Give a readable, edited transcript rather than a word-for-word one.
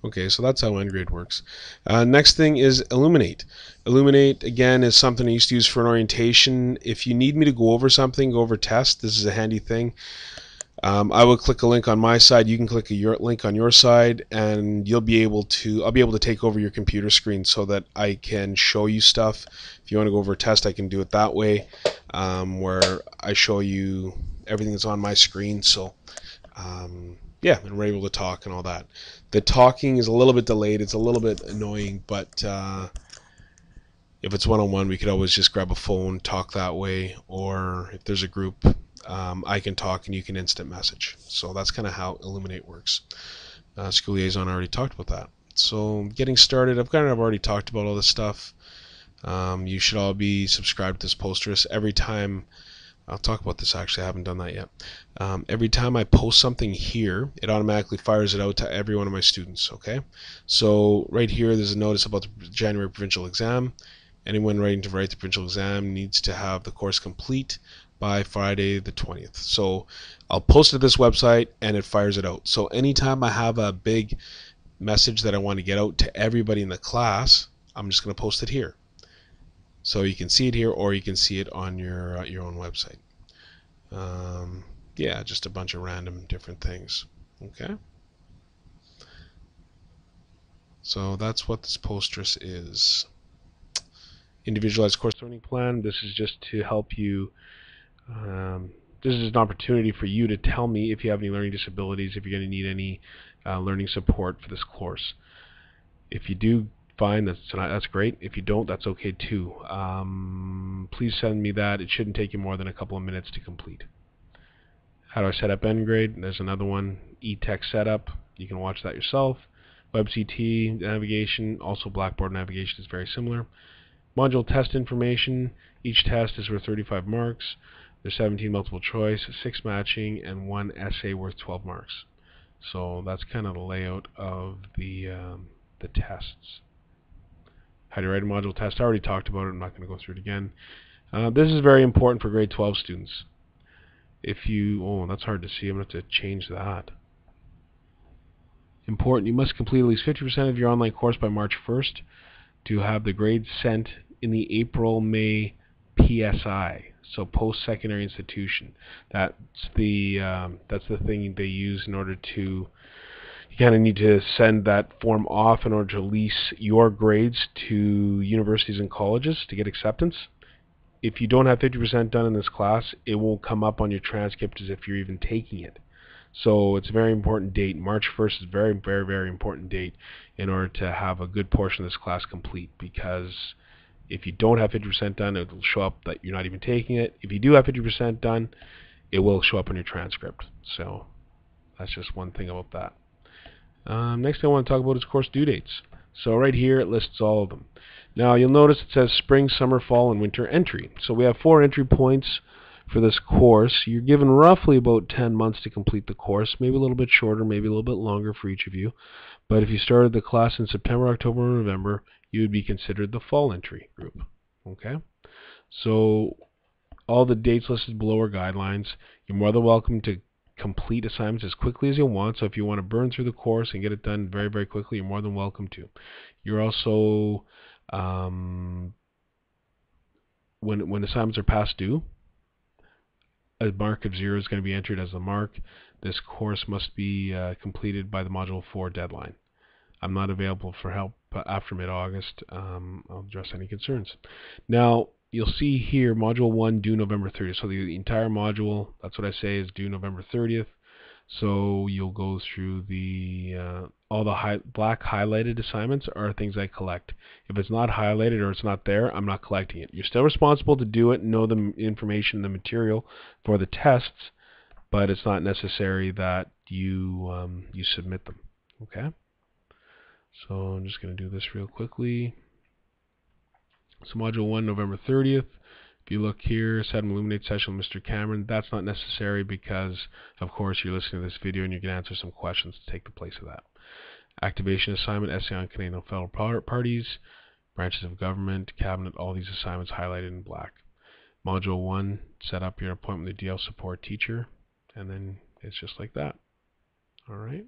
Okay, so that's how nGrade works. Next thing is Elluminate. Elluminate, again, is something I used to use for an orientation. If you need me to go over something, go over test, this is a handy thing. I will click a link on my side. You can click a link on your side, and I'll be able to take over your computer screen so that I can show you stuff. If you want to go over a test, I can do it that way, where I show you everything that's on my screen. So yeah, and we're able to talk and all that. The talking is a little bit delayed. It's a little bit annoying, but if it's one-on-one, we could always just grab a phone, talk that way, or if there's a group, I can talk and you can instant message. So that's kind of how Elluminate works. School Liaison already talked about that. So getting started, I've already talked about all this stuff. You should all be subscribed to this Postgres. Every time, I'll talk about this actually, I haven't done that yet. Every time I post something here, it automatically fires it out to every one of my students, okay? So right here, there's a notice about the January provincial exam. Anyone writing to write the provincial exam needs to have the course complete by Friday the 20th. So I'll post it to this website and it fires it out. So anytime I have a big message that I want to get out to everybody in the class, I'm just going to post it here. So you can see it here, or you can see it on your own website. Yeah, just a bunch of random different things. Okay. So that's what this Postgres is. Individualized course learning plan. This is just to help you. This is an opportunity for you to tell me if you have any learning disabilities, if you're going to need any learning support for this course. If you do, fine, that's great. If you don't, that's okay too. Please send me that. It shouldn't take you more than a couple of minutes to complete. How do I set up nGrade? There's another one, eText setup. You can watch that yourself. WebCT navigation, also Blackboard navigation is very similar. Module test information. Each test is worth 35 marks. There's 17 multiple choice, 6 matching, and 1 essay worth 12 marks. So that's kind of the layout of the tests. How to write a module test. I already talked about it. I'm not going to go through it again. This is very important for grade 12 students. If you, that's hard to see. I'm going to have to change that. Important, you must complete at least 50% of your online course by March 1st to have the grades sent in the April-May PSI, so post-secondary institution. That's the thing they use in order to, you kind of need to send that form off in order to release your grades to universities and colleges to get acceptance. If you don't have 50% done in this class, it won't come up on your transcript as if you're even taking it. So it's a very important date. March 1st is a very, very, very important date in order to have a good portion of this class complete, because if you don't have 50% done, it will show up that you're not even taking it. If you do have 50% done, it will show up in your transcript. So that's just one thing about that. Next thing I want to talk about is course due dates. So right here it lists all of them. Now you'll notice it says spring, summer, fall, and winter entry. So we have 4 entry points for this course. You're given roughly about 10 months to complete the course, maybe a little bit shorter, maybe a little bit longer for each of you. But if you started the class in September, October, or November, you would be considered the fall entry group. Okay? So all the dates listed below are guidelines. You're more than welcome to complete assignments as quickly as you want. So if you want to burn through the course and get it done very, very quickly, you're more than welcome to. You're also, when assignments are past due, a mark of 0 is going to be entered as a mark. This course must be completed by the Module 4 deadline. I'm not available for help after mid-August. I'll address any concerns. Now, you'll see here Module 1 due November 30th. So the entire module, that's what I say, is due November 30th. So you'll go through the all the black highlighted assignments are things I collect. If it's not highlighted or it's not there, I'm not collecting it. You're still responsible to do it, know the information, the material for the tests, but it's not necessary that you you submit them. Okay. So I'm just going to do this real quickly. So Module 1, November 30th. If you look here, set an Elluminate session with Mr. Cameron. That's not necessary because, of course, you're listening to this video and you can answer some questions to take the place of that. Activation assignment, essay on Canadian federal parties, branches of government, cabinet, all these assignments highlighted in black. Module 1, set up your appointment with the DL support teacher, and then it's just like that. All right.